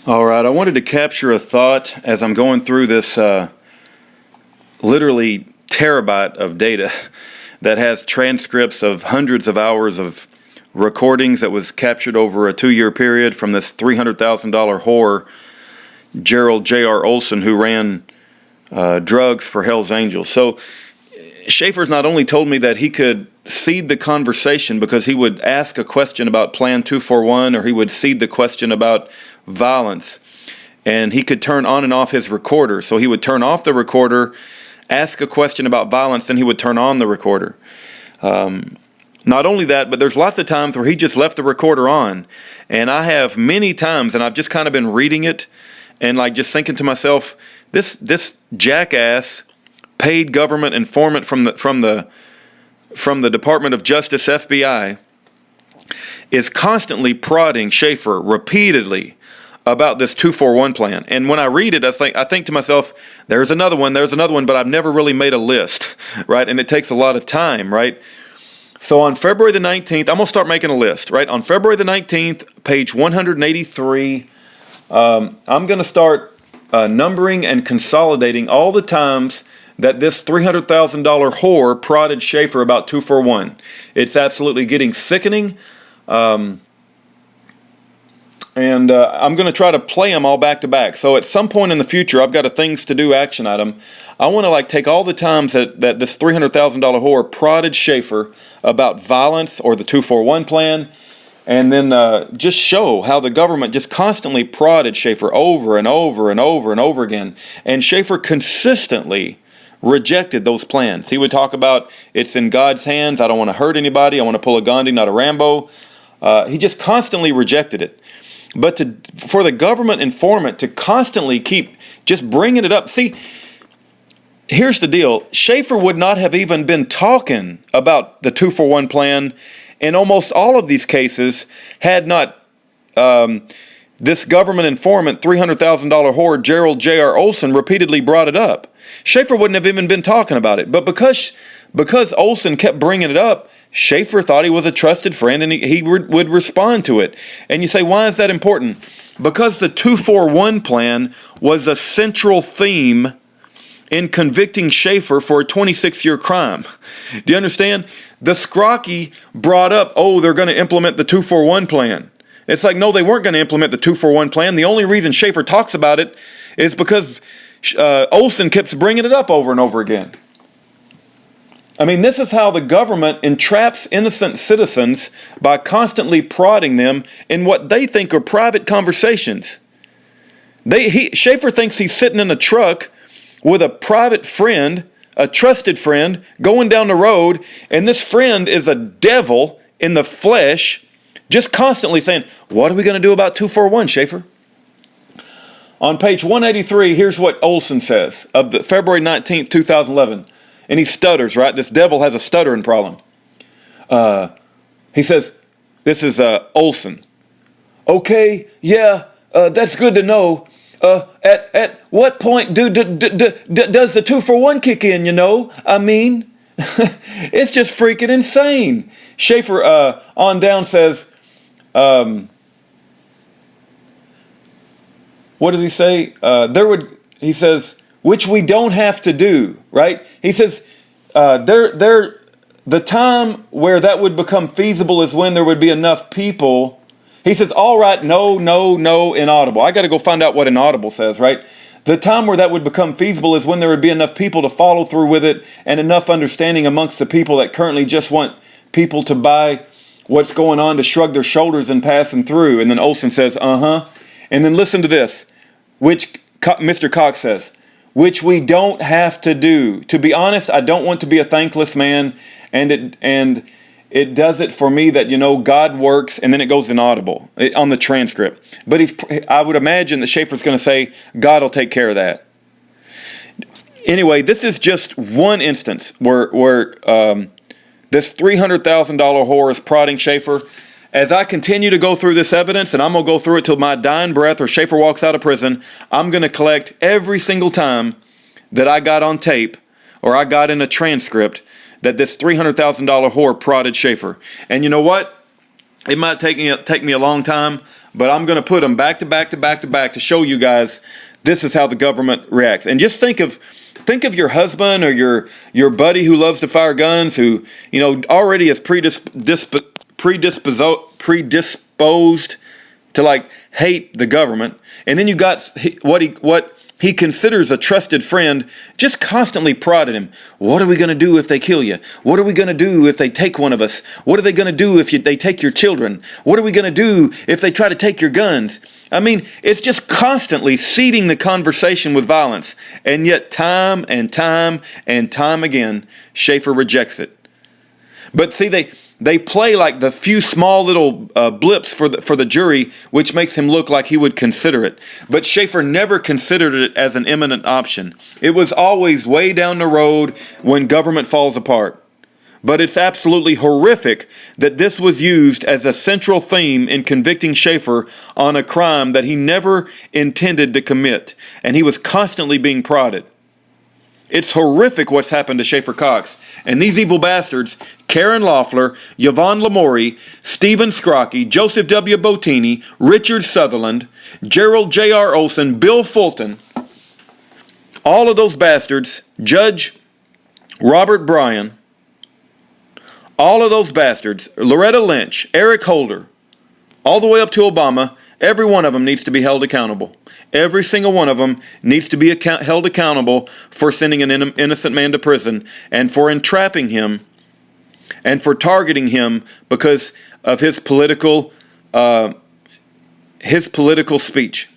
All right, I wanted to capture a thought as I'm going through this literally terabyte of data that has transcripts of hundreds of hours of recordings that was captured over a 2-year period from this $300,000 whore, Gerald J.R. Olson, who ran drugs for Hell's Angels. So Schaefer's not only told me that he could seed the conversation because he would ask a question about Plan 241, or he would seed the question about violence, and he could turn on and off his recorder. So he would turn off the recorder, ask a question about violence, then he would turn on the recorder. Not only that, but there's lots of times where he just left the recorder on. And I have many times, and I've just kind of been reading it and like just thinking to myself, this jackass paid government informant from the Department of Justice, FBI, is constantly prodding Schaefer repeatedly about this 241 plan. And when I read it, I think to myself, there's another one, but I've never really made a list, right? And it takes a lot of time, right? So on February the 19th, I'm going to start making a list, right? On February the 19th, page 183, I'm going to start numbering and consolidating all the times that this $300,000 whore prodded Schaefer about 241. It's absolutely getting sickening. And I'm going to try to play them all back to back. So at some point in the future, I've got a things to do action item. I want to take all the times that this $300,000 whore prodded Schaefer about violence or the 241 plan, and then just show how the government just constantly prodded Schaefer over and over and over and over again. And Schaefer consistently rejected those plans. He would talk about, it's in God's hands, I don't want to hurt anybody, I want to pull a Gandhi, not a Rambo. He just constantly rejected it. But for the government informant to constantly keep just bringing it up. See, here's the deal. Schaefer would not have even been talking about the 241 plan in almost all of these cases had not this government informant, $300,000 whore, Gerald J.R. Olson, repeatedly brought it up. Schaefer wouldn't have even been talking about it. But because Olson kept bringing it up, Schaefer thought he was a trusted friend, and he would respond to it. And you say, why is that important? Because the 241 plan was a central theme in convicting Schaefer for a 26-year crime. Do you understand? The Scrocky brought up, they're going to implement the 241 plan. It's like, no, they weren't going to implement the 241 plan. The only reason Schaefer talks about it is because Olson keeps bringing it up over and over again. I mean, this is how the government entraps innocent citizens by constantly prodding them in what they think are private conversations. Schaefer thinks he's sitting in a truck with a private friend, a trusted friend, going down the road, and this friend is a devil in the flesh, just constantly saying, what are we going to do about 241, Schaefer? On page 183, here's what Olson says of the February 19th, 2011. And he stutters, right? This devil has a stuttering problem. He says, this is Olson. Okay, yeah, that's good to know. At what point does the 241 kick in, you know? I mean, it's just freaking insane. Schaefer on down says, what does he say? He says, which we don't have to do, right? He says, the time where that would become feasible is when there would be enough people. He says, all right, no, inaudible. I got to go find out what inaudible says, right? The time where that would become feasible is when there would be enough people to follow through with it and enough understanding amongst the people that currently just want people to buy what's going on, to shrug their shoulders and passing through. And then Olson says, And then listen to this, which Mr. Cox says, which we don't have to do. To be honest, I don't want to be a thankless man, and it does it for me that, God works, and then it goes inaudible on the transcript. But I would imagine that Schaefer's going to say, God will take care of that. Anyway, this is just one instance where this $300,000 whore is prodding Schaefer. As I continue to go through this evidence, and I'm going to go through it till my dying breath or Schaefer walks out of prison, I'm going to collect every single time that I got on tape or I got in a transcript that this $300,000 whore prodded Schaefer. And you know what? It might take me a long time, but I'm going to put them back to back to back to back to show you guys this is how the government reacts. And just think of your husband or your buddy who loves to fire guns, who already is predisposed to like hate the government, and then you got what he considers a trusted friend just constantly prodded him. What are we going to do if they kill you? What are we going to do if they take one of us? What are they going to do if they take your children? What are we going to do if they try to take your guns? I mean, it's just constantly seeding the conversation with violence. And yet time and time and time again, Schaefer rejects it. But see, they play like the few small little blips for the jury, which makes him look like he would consider it. But Schaefer never considered it as an imminent option. It was always way down the road when government falls apart. But it's absolutely horrific that this was used as a central theme in convicting Schaefer on a crime that he never intended to commit, and he was constantly being prodded. It's horrific what's happened to Schaefer Cox. And these evil bastards, Karen Loeffler, Yvonne Lamourie, Stephen Scrocky, Joseph W. Bottini, Richard Sutherland, Gerald J.R. Olson, Bill Fulton, all of those bastards, Judge Robert Bryan, all of those bastards, Loretta Lynch, Eric Holder, all the way up to Obama, every one of them needs to be held accountable. Every single one of them needs to be held accountable for sending an innocent man to prison and for entrapping him and for targeting him because of his political speech.